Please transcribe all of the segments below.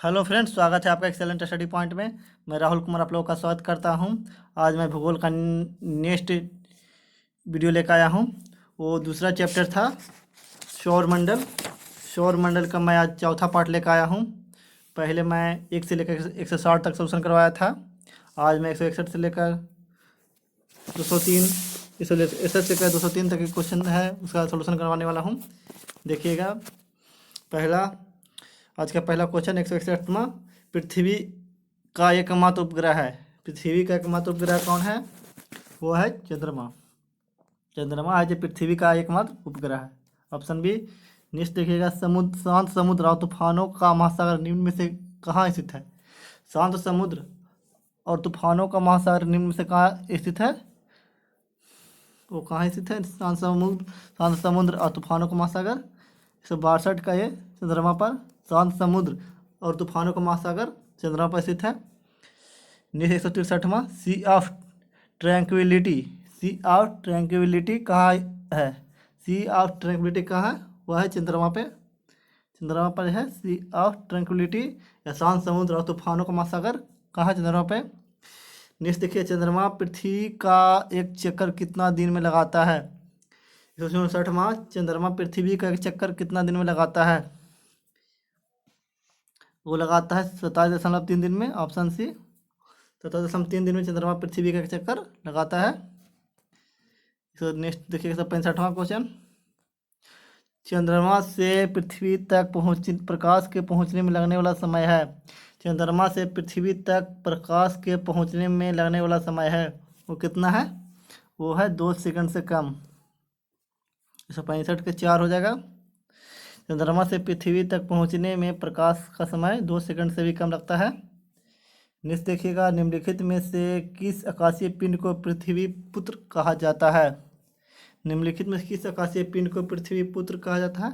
Hello friends, स्वागत है आपका एक्सेलेंट स्टडी पॉइंट में। मैं राहुल कुमार आप लोगों का स्वागत करता हूं। आज मैं भूगोल का नेक्स्ट वीडियो लेकर आया हूं। वो दूसरा चैप्टर था सौरमंडल। सौरमंडल का मैं आज चौथा पार्ट लेकर आया हूं। पहले मैं 1 से लेकर 160 तक सोल्यूशन करवाया था। आज मैं 161 से लेकर 203 इस से लेकर 203 तक के क्वेश्चन है उसका सोल्यूशन करवाने वाला हूँ। देखिएगा, पहला आज का पहला क्वेश्चन 161वां। पृथ्वी का एकमात्र उपग्रह है। पृथ्वी का एकमात्र उपग्रह कौन है? वो है चंद्रमा। चंद्रमा है जो पृथ्वी का एकमात्र उपग्रह है। Option B. नेक्स्ट देखिएगा, समुद्र शांत समुद्र और तूफानों का महासागर निम्न में से कहाँ स्थित है? शांत समुद्र और तूफानों का महासागर निम्न में से कहाँ स्थित है? वो कहाँ स्थित है? शांत समुद्र और तूफानों का महासागर 162 का ये चंद्रमा पर शांत समुद्र और तूफानों का महासागर चंद्रमा पर स्थित है। नेक्स्ट 163वां, Sea of Tranquility. Sea of Tranquility कहाँ है? सी ऑफ ट्रैंक्विलिटी कहाँ है? वह है चंद्रमा पे। चंद्रमा पर है सी ऑफ ट्रैंक्विलिटी या शांत समुद्र और तूफानों का महासागर कहाँ है? चंद्रमा पे। नेक्स्ट देखिए, चंद्रमा पृथ्वी का एक चक्कर कितना दिन में लगाता है? 159वां, चंद्रमा पृथ्वी का एक चक्कर कितना दिन में लगाता है? वो लगाता है 27.3 दिन में। ऑप्शन सी, 27.3 दिन में चंद्रमा पृथ्वी का एक चक्कर लगाता है। तो नेक्स्ट देखिए 165वां क्वेश्चन, चंद्रमा से पृथ्वी तक प्रकाश के पहुंचने में लगने वाला समय है। चंद्रमा से पृथ्वी तक प्रकाश के पहुंचने में लगने वाला समय है, वो कितना है? वो है 2 सेकंड से कम। 165 के 4 हो जाएगा। चंद्रमा से पृथ्वी तक पहुंचने में प्रकाश का समय 2 सेकंड से भी कम लगता है। नेक्स्ट देखिएगा, निम्नलिखित में से किस आकाशीय पिंड को पृथ्वी पुत्र कहा जाता है? निम्नलिखित में से किस आकाशीय पिंड को पृथ्वी पुत्र कहा जाता है?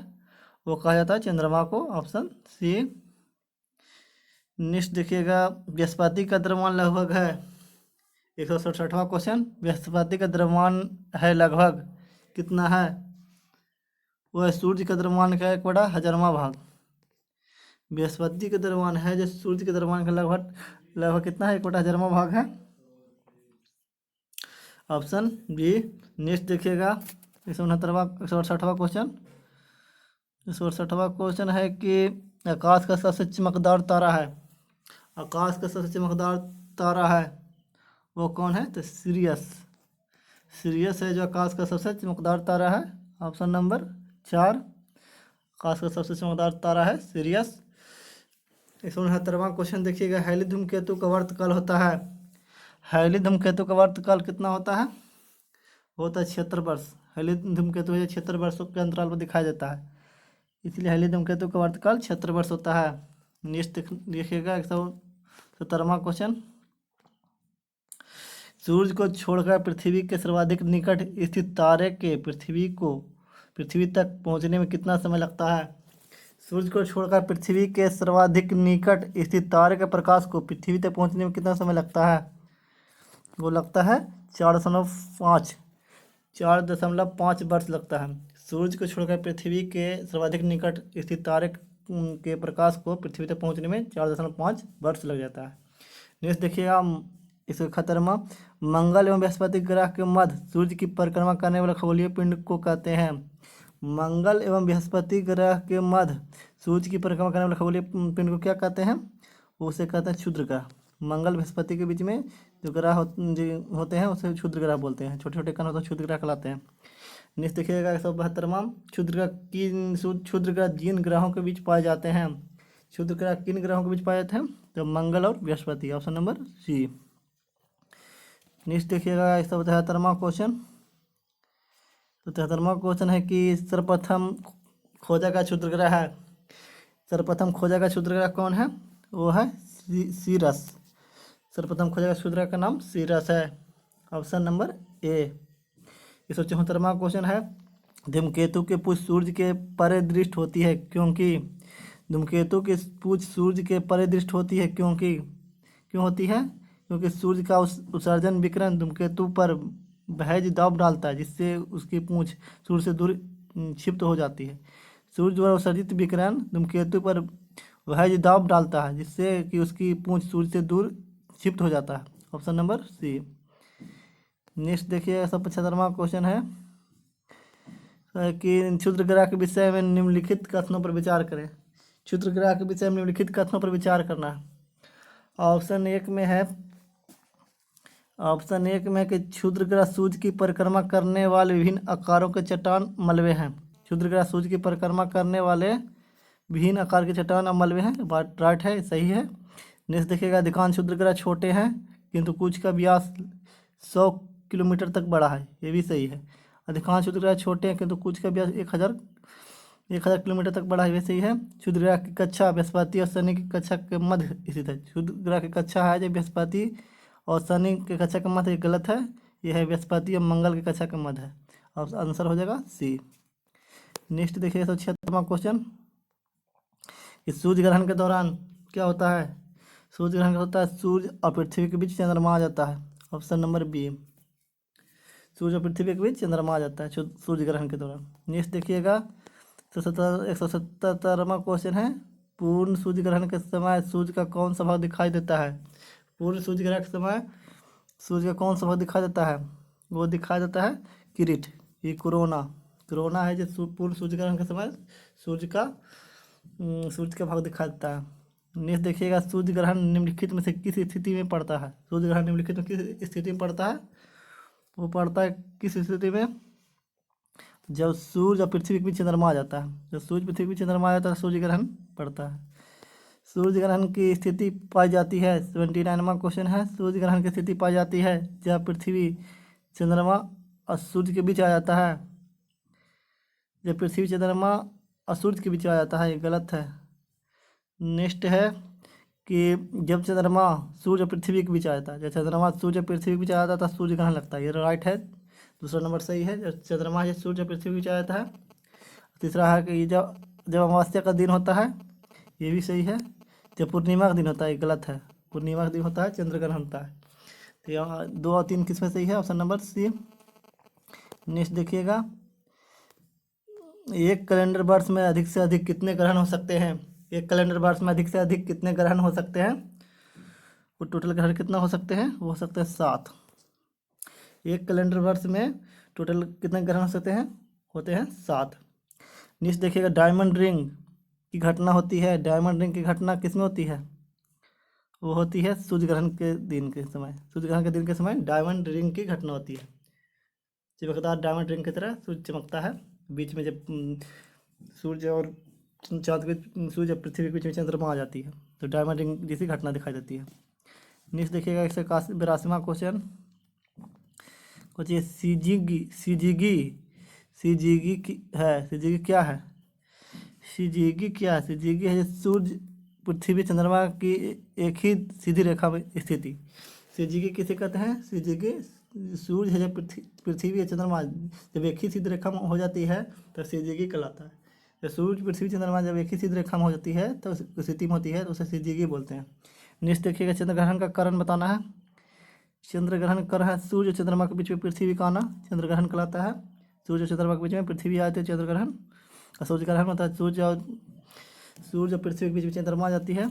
वो कहा जाता है चंद्रमा को। Option C. नेक्स्ट देखिएगा, बृहस्पति का द्रव्यमान लगभग है। 167वां क्वेश्चन, बृहस्पति का द्रव्यमान है लगभग कितना है? वह सूर्य का द्रव्यमान का 1/1000वां भाग। बृहस्पति का द्रव्यमान है जो सूर्य के द्रव्यमान का लगभग कितना है? 1/1000वां भाग है। Option B. नेक्स्ट देखिएगा 168वां क्वेश्चन। 168वां क्वेश्चन है कि आकाश का सबसे चमकदार तारा है। आकाश का सबसे चमकदार तारा है वो कौन है? तो सीरियस। सीरियस है जो आकाश का सबसे चमकदार तारा है। ऑप्शन नंबर 4, आकाश का सबसे चमकदार तारा है सीरियस। 169वां क्वेश्चन देखिएगा, हैली धूमकेतु का वर्तकाल होता है। हैली धूमकेतु का वर्तकाल कितना होता है? होता है 76 वर्ष। हैली धूमकेतु है 76 वर्षों के अंतराल पर दिखाई देता है, इसलिए हैली धूमकेतु का वर्तकाल 76 वर्ष होता है। नेक्स्ट देखिएगा 170वां क्वेश्चन, सूर्य को छोड़कर पृथ्वी के सर्वाधिक निकट स्थित तारे के पृथ्वी तक पहुंचने में कितना समय लगता है? सूर्य को छोड़कर पृथ्वी के सर्वाधिक निकट स्थित तारे के प्रकाश को पृथ्वी तक पहुंचने में कितना समय लगता है? वो लगता है 4.5 वर्ष लगता है। सूर्य को छोड़कर पृथ्वी के सर्वाधिक निकट स्थित तारे के प्रकाश को पृथ्वी तक पहुंचने में 4.5 वर्ष लग जाता है। नेक्स्ट देखिएगा 171वां, मंगल एवं बृहस्पति ग्रह के मध्य सूर्य की परिक्रमा करने वाले खगोलीय पिंड को कहते हैं। मंगल एवं बृहस्पति ग्रह के मध्य सूर्य की परिक्रमा करने वाले खगोलीय पिंड को क्या कहते हैं? उसे कहते हैं क्षुद्र ग्रह। मंगल बृहस्पति के बीच में जो ग्रह होते हैं उसे क्षुद्र ग्रह बोलते हैं। छोटे छोटे कण होते हैं, क्षुद्र ग्रह कहलाते हैं। नेक्स्ट देखिएगा 172वां, क्षुद्र ग्रह जिन ग्रहों के बीच पाए जाते हैं। क्षुद्र ग्रह किन ग्रहों के बीच पाए जाते हैं? तो मंगल और Brihaspati. Option number C. Next देखिएगा 173वां क्वेश्चन। तो 73वां क्वेश्चन है कि सर्वप्रथम खोजा गया क्षुद्र ग्रह है। सर्वप्रथम खोजा गया क्षुद्र ग्रह कौन है? वो है सीरस। सर्वप्रथम खोजा गया क्षुद्र ग्रह का नाम सीरस है। Option number A. 174वां क्वेश्चन है, धूमकेतु की पूछ सूर्य के परिदृष्ट होती है क्योंकि? धूमकेतु की पूछ सूर्य के परिदृष्ट होती है क्योंकि? क्यों होती है? क्योंकि सूर्य का उत्सर्जन विकिरण धूमकेतु पर महज दबाव डालता है, जिससे उसकी पूंछ सूर्य से दूर क्षिप्त हो जाती है। सूर्य द्वारा उत्सर्जित विकिरण धूमकेतु पर वह जो दाब डालता है जिससे कि उसकी पूंछ सूर्य से दूर शिफ्ट हो जाता है। Option number C. नेक्स्ट देखिए 175वां क्वेश्चन है कि क्षुद्र ग्रह के विषय में निम्नलिखित कथनों पर विचार करें। क्षुद्र ग्रह के विषय में निम्नलिखित कथनों पर विचार करना है। ऑप्शन एक में है कि क्षुद्र ग्रह सूर्य की परिक्रमा करने वाले विभिन्न आकारों के चट्टान मलबे हैं। क्षुद्र ग्रह सूर्य की परिक्रमा करने वाले विभिन्न आकार के चट्टान और मलबे हैं। बात राइट है, सही है। नेक्स्ट देखिएगा अधिकांश क्षुद्र ग्रह छोटे हैं किंतु कुछ का व्यास 100 किलोमीटर तक बड़ा है। ये भी सही है। अधिकांश क्षुद्र ग्रह छोटे हैं किंतु कुछ का व्यास 1000 किलोमीटर तक बड़ा है। ये सही है। क्षुद्र ग्रह की कक्षा बृहस्पति और शनि की कक्षा के मध्य स्थित है। क्षुद्र ग्रह की कक्षा है जो बृहस्पति और शनि के कक्षा के मध्य, गलत है। यह है बृहस्पति और मंगल की कक्षा के मध्य है। और आंसर हो जाएगा सी। नेक्स्ट देखिए 176वां क्वेश्चन कि सूर्य ग्रहण के दौरान क्या होता है। सूर्य ग्रहण होता है सूर्य और पृथ्वी के बीच चंद्रमा आ जाता है। Option number B. सूर्य और पृथ्वी के बीच चंद्रमा आ जाता है सूर्य ग्रहण के दौरान। नेक्स्ट देखिएगा 177वां क्वेश्चन है पूर्ण सूर्य ग्रहण के समय सूर्य का कौन सा भाग दिखाई देता है। पूर्ण सूर्य ग्रहण के समय सूर्य का कौन सा भाग दिखाई देता है। वो दिखाई देता है किरीट, ये कोरोना है जो पूर्ण सूर्य ग्रहण के समय सूर्य का भाग दिखा देता है। नेक्स्ट देखिएगा सूर्य ग्रहण निम्नलिखित में से किस स्थिति में पड़ता है। सूर्य ग्रहण निम्नलिखित में किस स्थिति में पड़ता है। वो पड़ता है किस स्थिति में, जब सूर्य और पृथ्वी के बीच चंद्रमा आ जाता है। जब सूर्य पृथ्वी के बीच चंद्रमा आ जाता है सूर्य ग्रहण पड़ता है। सूर्य ग्रहण की स्थिति पाई जाती है 79वां क्वेश्चन है। सूर्य ग्रहण की स्थिति पाई जाती है जब पृथ्वी चंद्रमा और सूर्य के बीच आ जाता है। जब पृथ्वी चंद्रमा और सूर्य के बीच आ जाता है, ये गलत है। नेक्स्ट है कि जब चंद्रमा सूर्य और पृथ्वी के बीच आ जाता है। जब चंद्रमा सूर्य और पृथ्वी के बीच आ जाता है सूर्य ग्रहण लगता है। ये राइट है, दूसरा नंबर सही है। जब चंद्रमा जब सूर्य और पृथ्वी के बीच आ जाता है। तीसरा है कि जब अमावस्या का दिन होता है, ये भी सही है। जब पूर्णिमा का दिन होता है, ये गलत है। पूर्णिमा का दिन होता है चंद्र ग्रहण होता है। तो यहाँ 2 और 3 किसमें सही है। Option number C. नेक्स्ट देखिएगा एक कैलेंडर वर्ष में अधिक से अधिक कितने ग्रहण हो सकते हैं। एक कैलेंडर वर्ष में अधिक से अधिक कितने ग्रहण हो सकते हैं। वो टोटल ग्रहण कितना हो सकते हैं, वो हो सकते हैं 7। एक कैलेंडर वर्ष में टोटल कितने ग्रहण हो सकते हैं, होते हैं 7। नेक्स्ट देखिएगा डायमंड रिंग की घटना होती है। डायमंड रिंग की घटना किसमें होती है। वो होती है सूर्य ग्रहण के दिन के समय। सूर्य ग्रहण के दिन के समय डायमंड रिंग की घटना होती है। चमकदार डायमंड रिंग की तरह सूर्य चमकता है बीच में। जब सूर्य और चाँद के सूर्य और पृथ्वी के बीच में चंद्रमा आ जाती है तो डायमंड रिंग जैसी घटना दिखाई देती है। नेक्स्ट देखिएगा 182वां क्वेश्चन कुछ ये सीजीगी क्या है। सीजीगी है सूर्य पृथ्वी चंद्रमा की एक ही सीधी रेखा में स्थिति। सीजीगी किसे कहते हैं। सीजीगी सूर्य है जब पृथ्वी या चंद्रमा जब एक ही सीधी रेखा में हो जाती है तो सीजीगी कहलाता है। जब सूर्य पृथ्वी चंद्रमा जब एक ही सीधी रेखा में हो जाती है तो स्थिति में होती है तो उसे सीजीगी बोलते हैं। नेक्स्ट देखिएगा चंद्र ग्रहण का कारण बताना है। चंद्र ग्रहण कर है सूर्य चंद्रमा के बीच में पृथ्वी का आना चंद्र ग्रहण कहलाता है। सूर्य चंद्रमा के बीच में पृथ्वी आती है चंद्र ग्रहण। सूर्य ग्रहण होता है सूर्य और पृथ्वी के बीच में चंद्रमा आ जाती है।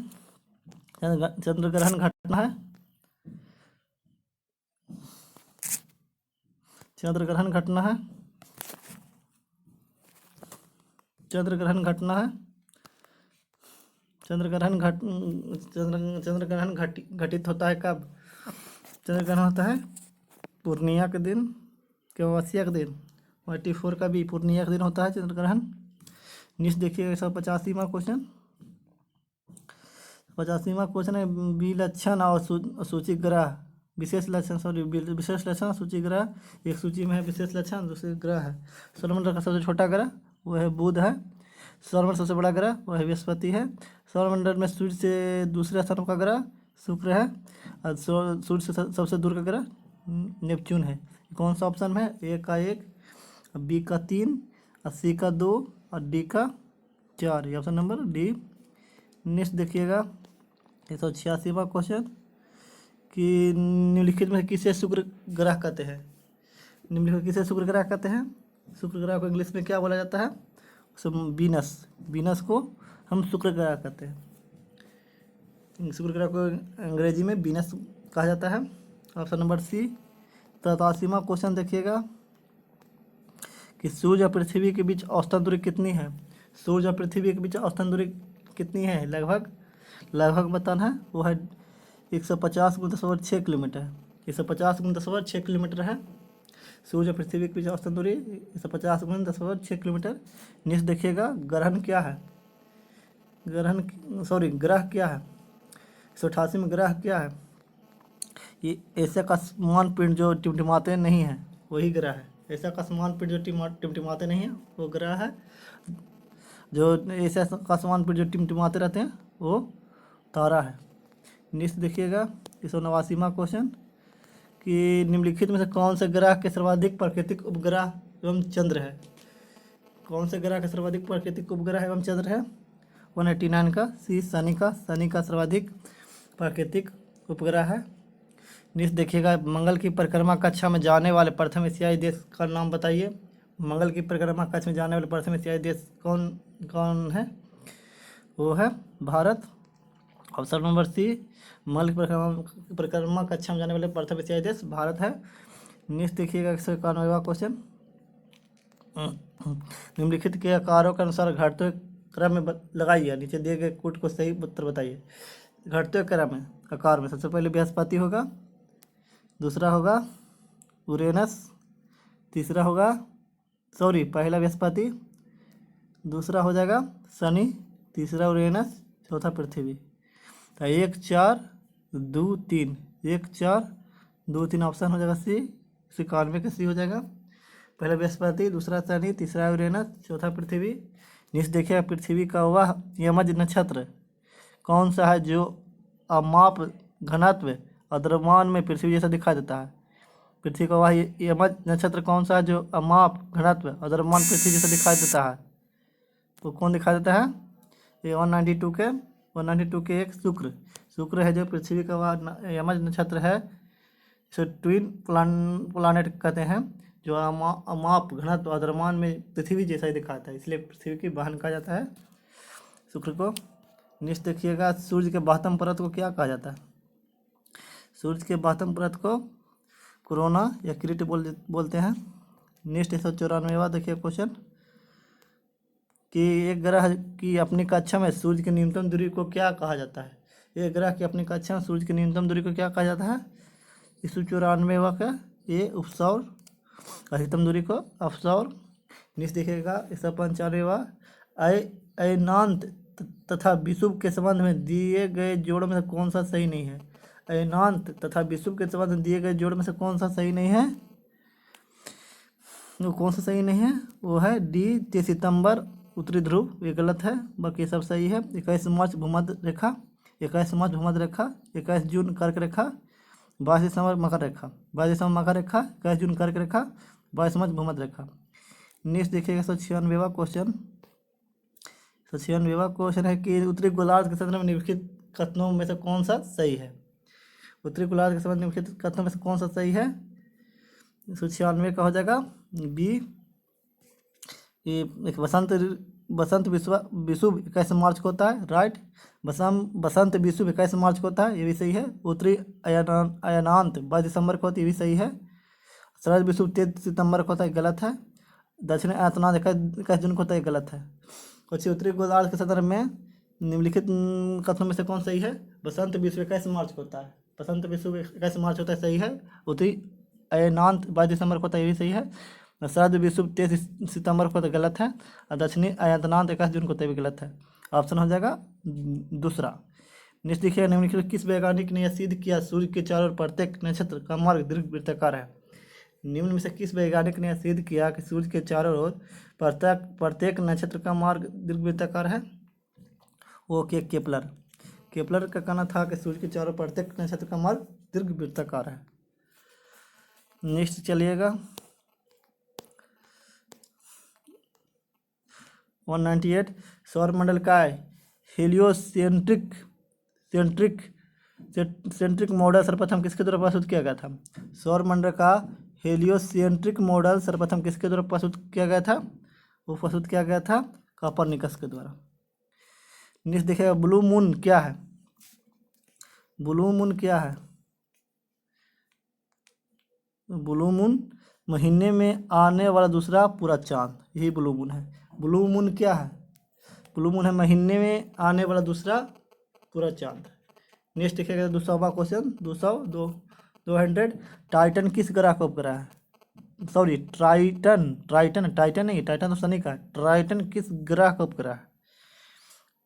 चंद्र ग्रहण घटना है। चंद्र ग्रहण घटना है। चंद्र ग्रहण घटित होता है कब। चंद्र ग्रहण होता है पूर्णिया के दिन के अमावस्या के दिन 24 का भी पूर्णिया के दिन होता है चंद्र ग्रहण। नेक्स्ट देखिए 185वां क्वेश्चन। 85वां क्वेश्चन है विलक्षण और सूची ग्रह विशेष लक्षण सूची ग्रह। एक सूची में है विशेष लक्षण, दूसरे ग्रह है। सौरमंडल का सबसे छोटा ग्रह वो है बुध है। सौरमंडल सबसे बड़ा ग्रह वो है बृहस्पति है। सौरमंडल में सूर्य से दूसरे स्थान का ग्रह शुक्र है और सूर्य से सबसे दूर का ग्रह नेपच्यून है। कौन सा ऑप्शन है। ए का 1, बी का 3, और सी का 2 और डी का 4। ये ऑप्शन नंबर डी। नेक्स्ट देखिएगा 186वां क्वेश्चन कि निम्नलिखित में किसे शुक्र ग्रह कहते हैं। निम्नलिखित किसे शुक्र ग्रह कहते हैं। शुक्र ग्रह को इंग्लिश में क्या बोला जाता है। वीनस को हम शुक्र ग्रह कहते हैं। शुक्र ग्रह को अंग्रेजी में वीनस कहा जाता है। Option number C. 87वां क्वेश्चन देखिएगा कि सूर्य और पृथ्वी के बीच औसतन दूरी कितनी है। सूर्य और पृथ्वी के बीच औसतन दूरी कितनी है? लगभग बताना है। वो है 150 × 10⁻6 किलोमीटर। 150 × 10⁻6 किलोमीटर है सूर्य और पृथ्वी के बीच औसतन दूरी। 150 × 10⁻6 किलोमीटर। नीचे देखिएगा ग्रह क्या है। ग्रह क्या है? 188 में ग्रह क्या है? ये एशिया का समान पिंड जो टिमटिमाते नहीं हैं वही ग्रह है। एशिया का समान पिंड जो टिमटिमाते नहीं हैं वो ग्रह है। जो एशिया का समान पिंड जो टिमटिमाते रहते हैं वो तारा है। नीचे देखिएगा 189वां क्वेश्चन कि निम्नलिखित में से कौन से ग्रह के सर्वाधिक प्राकृतिक उपग्रह एवं चंद्र है। कौन से ग्रह के सर्वाधिक प्राकृतिक उपग्रह एवं चंद्र है? 189 का सी शनि का सर्वाधिक प्राकृतिक उपग्रह है। नीचे देखिएगा मंगल की परिक्रमा कक्षा में जाने वाले प्रथम एशियाई देश का नाम बताइए। मंगल की परिक्रमा कक्षा में जाने वाले प्रथम एशियाई देश कौन है? वो है भारत। Option number C. मंगल की परिक्रमा कक्षा में जाने वाले प्रथम एशियाई देश भारत है। नीचे देखिएगा 191वां क्वेश्चन निम्नलिखित के आकारों के अनुसार घटते क्रम में लगाइए। नीचे दिए गए कूट को सही उत्तर बताइए। घटते क्रम में आकार में सबसे पहले बृहस्पति होगा, दूसरा होगा यूरेनस, तीसरा होगा पहला बृहस्पति, दूसरा हो जाएगा शनि, तीसरा यूरेनस, चौथा पृथ्वी। तो 1 4 2 3 1 4 2 3 ऑप्शन हो जाएगा सी। 91 का सी हो जाएगा। पहला बृहस्पति, दूसरा शनि, तीसरा यूरेनस, चौथा पृथ्वी। नीचे देखिएगा पृथ्वी का वह यमज नक्षत्र कौन सा है जो अमाप घनत्व अद्रमान में पृथ्वी जैसा दिखाई देता है। पृथ्वी का वह यमज नक्षत्र कौन सा है जो अमाप घनत्व अद्रमान पृथ्वी जैसा दिखाई देता है? तो कौन दिखाई देता है? ये 192 के एक शुक्र है जो पृथ्वी का वह यमज नक्षत्र है। इसे ट्विन प्लानेट कहते हैं जो अमाप घनत्व अद्रमान में पृथ्वी जैसा ही दिखाता है, इसलिए पृथ्वी की बहन कहा जाता है शुक्र को। नीचे देखिएगा सूर्य के बाह्यतम परत को क्या कहा जाता है? सूर्य के बाह्यतम परत को कोरोना या किरीट बोलते हैं। नेक्स्ट 194वां देखिए क्वेश्चन कि एक ग्रह की अपनी कक्षा में सूर्य की न्यूनतम दूरी को क्या कहा जाता है? एक ग्रह की अपनी कक्षा में सूर्य की न्यूनतम दूरी को क्या कहा जाता है? 194वां का ये उपसौर, अधिकतम दूरी को अपसौर। नीचे देखिएगा 195वां अयनांत तथा विषुव के संबंध में दिए गए जोड़ में से कौन सा सही नहीं है? अयनांत तथा विषुव के संबंध में दिए गए जोड़ में से कौन सा सही नहीं है? वो कौन सा सही नहीं है? वो है डी 23 सितंबर उत्तरी ध्रुव, ये गलत है, बाकी सब सही है। 21 मार्च भूमध्य रेखा, 21 मार्च भूमध्य रेखा, 21 जून कर्क रेखा, 22 दिसंबर मकर रेखा, 22 दिसंबर मकर रेखा, 21 जून कर्क रेखा, 22 मार्च भूमध्य रेखा। नेक्स्ट देखिएगा 196वां क्वेश्चन। 196वां क्वेश्चन है कि उत्तरी गोलार्ध के संबंध में निम्नलिखित कथनों में से कौन सा सही है? उत्तरी गोलार्ध के संबंध में निम्नलिखित कथनों में से कौन सा सही है? 196 का हो जाएगा बी। ये एक बसंत विषुव 21 मार्च को होता है, राइट। बसंत विषुव 21 मार्च को होता है, ये भी सही है। उत्तरी अयनांत 22 दिसंबर को होती है, ये भी सही है। शरद विषुव 23 सितंबर को होता है, गलत है। दक्षिण अयनांत 21 जून को होता है, गलत है। कुछ उत्तरी गोलार्ध के संदर्भ में निम्नलिखित कथनों में से कौन सही है? बसंत विषुव 21 मार्च को होता है, बसंत विषुव 21 मार्च होता है, सही है। उत्तरी अयनांत 22 दिसंबर को होता है, ये भी सही है। शरद विषुव 23 सितंबर को तो गलत है, और दक्षिणी अयनांत 21 जून को तो भी गलत है। ऑप्शन हो जाएगा दूसरा। नीचे देखिएगा निम्नलिखित किस वैज्ञानिक ने यह सिद्ध किया सूर्य के चारों ओर प्रत्येक नक्षत्र का मार्ग दीर्घवृत्ताकार है? निम्न में से किस वैज्ञानिक ने यह सिद्ध किया कि सूर्य के चारों ओर प्रत्येक नक्षत्र का मार्ग दीर्घवृत्ताकार है? वो केपलर का कहना था कि सूर्य के चारों ओर प्रत्येक नक्षत्र का मार्ग दीर्घवृत्ताकार है। नेक्स्ट चलिएगा 198 सौरमंडल का हेलियोसेंट्रिक मॉडल सर्वप्रथम किसके द्वारा प्रस्तुत किया गया था? सौरमंडल का हेलियोसेंट्रिक मॉडल सर्वप्रथम किसके द्वारा प्रस्तुत किया गया था? वो प्रस्तुत किया गया था कोपरनिकस के द्वारा। नेक्स्ट देखिएगा ब्लू मून क्या है? ब्लू मून क्या है? ब्लू मून महीने में आने वाला दूसरा पूरा चांद, यही ब्लू मून है। ब्लू मून क्या है? ब्लू मून है महीने में आने वाला दूसरा पूरा चांद। नेक्स्ट देखिएगा 200वां क्वेश्चन, 200 टाइटन किस ग्रह का उपग्रह है? सॉरी, टाइटन नहीं, टाइटन तो शनि का है। टाइटन किस ग्रह का उपग्रह है?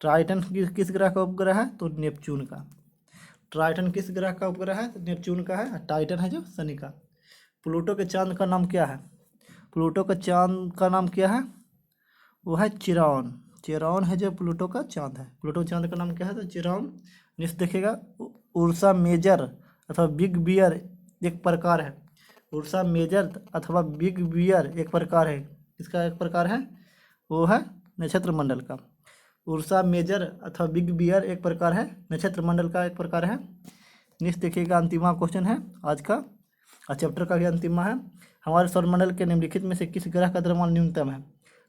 टाइटन किस ग्रह का उपग्रह है? तो नेपच्यून का। टाइटन किस ग्रह का उपग्रह है? तो नेपच्यून का है। टाइटन है जो शनि का। प्लूटो के चांद का नाम क्या है? प्लूटो के चांद का नाम क्या है? वो है चिरौन। चिरौन है जो प्लूटो का चांद है। प्लूटो चांद का नाम क्या है? तो चिरौन। नेक्स्ट देखिएगा उर्सा मेजर अथवा बिग बियर एक प्रकार है। उर्सा मेजर अथवा बिग बियर एक प्रकार है। किसका एक प्रकार है? वो है नक्षत्र मंडल का। उर्सा मेजर अथवा बिग बियर एक प्रकार है, नक्षत्र मंडल का एक प्रकार है। नेक्स्ट देखिएगा अंतिमा क्वेश्चन है आज का, चैप्टर का भी अंतिमा है। हमारे सौरमंडल के निम्नलिखित में से किस ग्रह का द्रव्यमान न्यूनतम है?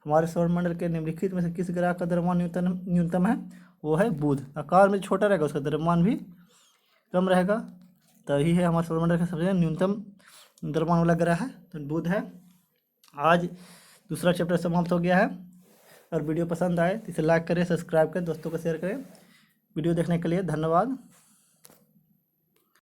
हमारे सौरमंडल के निम्नलिखित में से किस ग्रह का द्रव्यमान न्यूनतम है? वो है बुध। आकार में छोटा रहेगा, उसका द्रव्यमान भी कम रहेगा। तो यही है हमारे सौरमंडल का सबसे न्यूनतम द्रव्यमान वाला ग्रह है, तो बुध है। आज दूसरा चैप्टर समाप्त हो गया है। और वीडियो पसंद आए तो इसे लाइक करें, सब्सक्राइब करें, दोस्तों को शेयर करें। वीडियो देखने के लिए धन्यवाद।